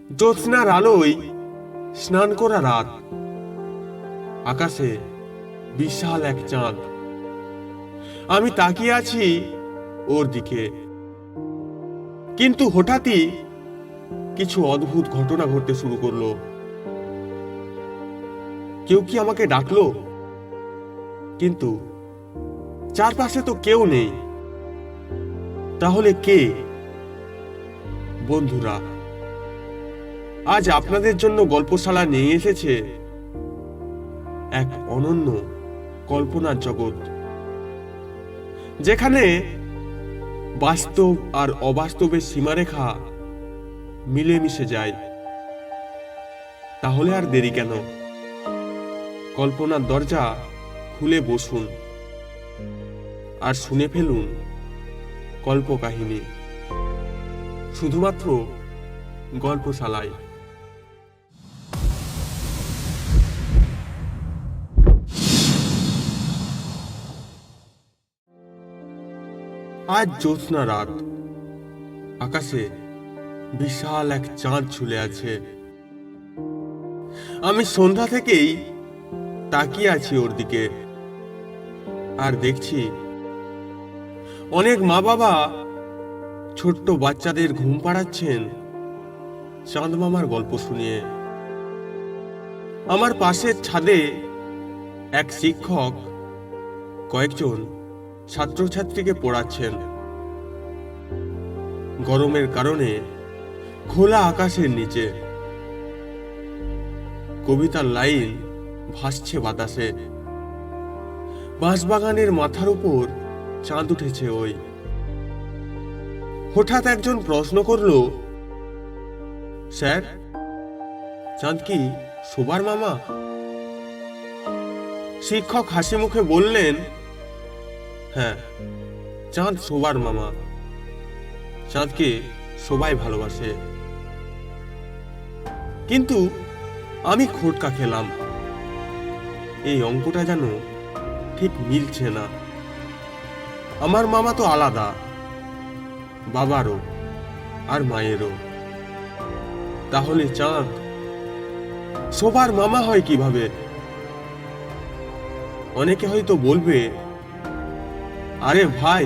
জ্যোৎস্নার আলোয় স্নান করা রাত, আকাশে বিশাল এক চাঁদ। আমি তাকিয়ে আছি ওর দিকে, কিন্তু হঠাৎই কিছু অদ্ভুত ঘটনা ঘটতে শুরু করলো। কেউ কি আমাকে ডাকলো? কিন্তু চারপাশে তো কেউ নেই। তাহলে কে? বন্ধুরা, আজ আপনাদের জন্য গল্পশালা নিয়ে এসেছে এক অনন্য কল্পনার জগৎ, যেখানে বাস্তব আর অবাস্তবের সীমারেখা মিলেমিশে যায়। তাহলে আর দেরি কেন? কল্পনার দরজা খুলে বসুন আর শুনে ফেলুন কল্পকাহিনী, শুধুমাত্র গল্পশালায়। আজ জ্যোৎস্না রাত, আকাশে বিশাল এক চাঁদ ঝুলে আছে। আমি সন্ধ্যা থেকেই তাকিয়ে আছি ওর দিকে, আর দেখছি অনেক মা বাবা ছোট্ট বাচ্চাদের ঘুম পাড়াচ্ছেন চাঁদ মামার গল্প শুনিয়ে। আমার পাশের ছাদে এক শিক্ষক কয়েকজন ছাত্রছাত্রীকে পড়াচ্ছেন। গরমের কারণে খোলা আকাশের নিচে কবিতার লাইন ভাসছে বাতাসে। বাঁশবাগানের মাথার উপর চাঁদ উঠেছে ওই। হঠাৎ একজন প্রশ্ন করলো, স্যার, চাঁদ কি শোবার মামা? শিক্ষক হাসি মুখে বললেন, হ্যাঁ, চাঁদ শোবার মামা। চাঁদকে সবাই ভালোবাসে। কিন্তু আমি খোটকা খেলাম। এই অঙ্কটা যেন ঠিক মিলছে না। আমার মামা তো আলাদা, বাবারও আর মায়েরও। তাহলে চাঁদ সবার মামা হয় কিভাবে? অনেকে হয়তো বলবে, আরে ভাই,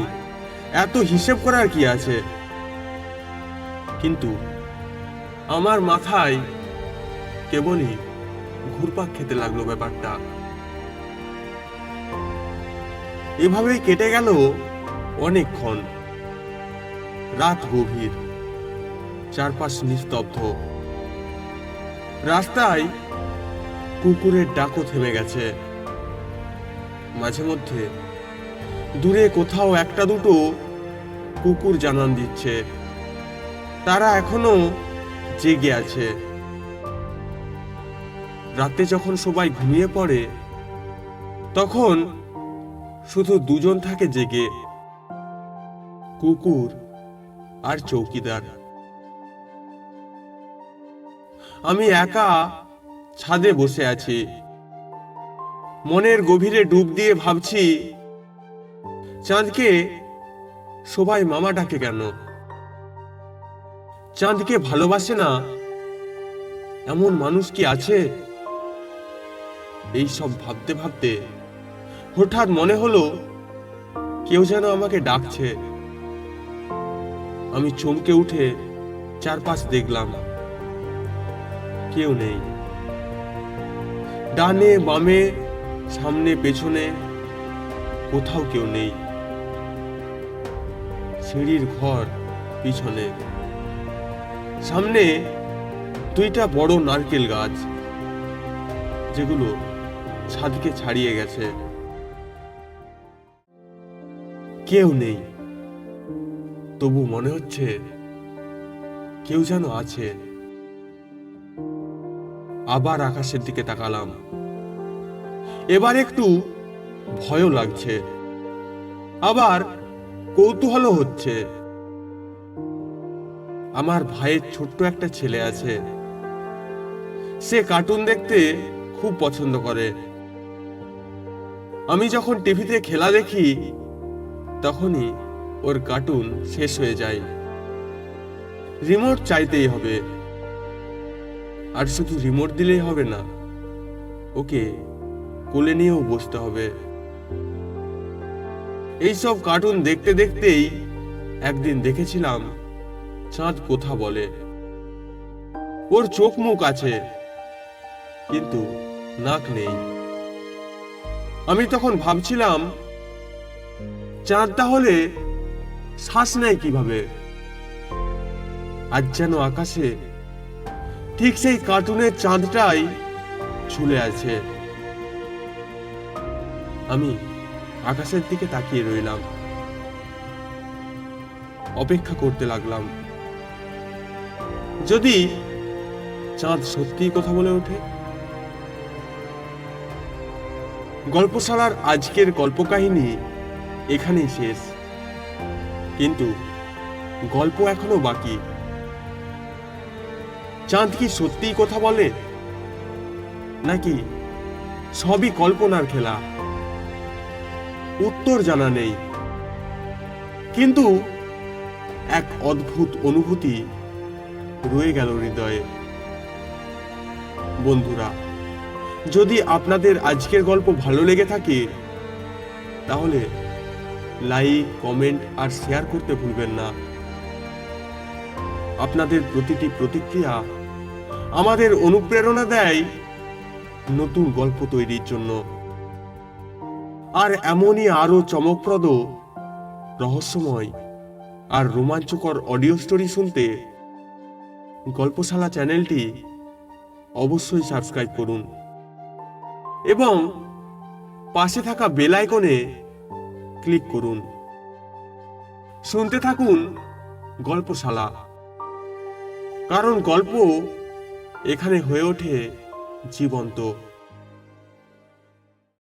এত হিসেব করার কি আছে? কিন্তু আমার মাথায় কেবলই ঘুরপাক খেতে লাগলো ব্যাপারটা। এভাবেই কেটে গেল অনেকক্ষণ। রাত গভীর, চারপাশ নিস্তব্ধ। রাস্তায় কুকুরের ডাকও থেমে গেছে। মাঝে মধ্যে দূরে কোথাও একটা দুটো কুকুর জানান দিচ্ছে তারা এখনো জেগে আছে। রাতে যখন সবাই ঘুমিয়ে পড়ে, তখন শুধু দুজন থাকে জেগে, কুকুর আর চৌকিদার। আমি একা ছাদে বসে আছি, মনের গভীরে ডুব দিয়ে ভাবছি, চাঁদকে সবাই মামা ডাকে কেন? চাঁদকে ভালোবাসে না এমন মানুষ কি আছে? এই সব ভাবতে ভাবতে হঠাৎ মনে হলো কেউ যেন আমাকে ডাকছে। আমি চমকে উঠে চারপাশ দেখলাম, কেউ নেই। ডানে বামে সামনে পেছনে কোথাও কেউ নেই। সিঁড়ির ঘর পিছনে, সামনে দুইটা বড় নারকেল গাছ, যেগুলো ছাদকে ছাড়িয়ে গেছে। কেউ নেই, তবু মনে হচ্ছে কেউ যেন আছে। আবার আকাশের দিকে তাকালাম। এবার একটু ভয়ও লাগছে, আবার কৌতূহলও হচ্ছে। আমার ভাইয়ের ছোট্ট একটা ছেলে আছে। সে কার্টুন দেখতে খুব পছন্দ করে। আমি যখন টিভিতে খেলা দেখি, তখনই ওর কার্টুন শেষ হয়ে যায়। রিমোট চাইতেই হবে। আর শুধু রিমোট দিলেই হবে না, ওকে কোলে নিয়েও বসতে হবে। এইসব কার্টুন দেখতে দেখতেই একদিন দেখেছিলাম চাঁদ কথা বলে। ওর চোখ মুখ আছে, কিন্তু নাক নেই। আমি তখন ভাবছিলাম, চাঁদ তাহলে শ্বাস নেয় কিভাবে? আজ যেন আকাশে ঠিক সেই কার্টুনের চাঁদটাই ঝুলে আছে। আমি আকাশের দিকে তাকিয়ে রইলাম, অপেক্ষা করতে লাগলাম। যদি চাঁদ সত্যিই কথা বলে ওঠে। গল্পশালার আজকের গল্প কাহিনী এখানেই শেষ, কিন্তু গল্প এখনো বাকি। চাঁদ কি সত্যিই কথা বলে, নাকি সবই কল্পনার খেলা? উত্তর জানা নেই, কিন্তু এক অদ্ভুত অনুভূতি রয়ে গেল হৃদয়ে। বন্ধুরা, যদি আপনাদের আজকের গল্প ভালো লেগে থাকে, তাহলে লাইক, কমেন্ট আর শেয়ার করতে ভুলবেন না। আপনাদের প্রতিটি প্রতিক্রিয়া আমাদের অনুপ্রেরণা দেয় নতুন গল্প তৈরির জন্য। আর এমনই আরো চমকপ্রদ, রহস্যময় আর রোমাঞ্চকর অডিও স্টোরি শুনতে গল্পশালা চ্যানেলটি অবশ্যই সাবস্ক্রাইব করুন এবং পাশে থাকা বেল আইকনে ক্লিক করুন। শুনতে থাকুন গল্পশালা, কারণ গল্প এখানে হয়ে ওঠে জীবন্ত।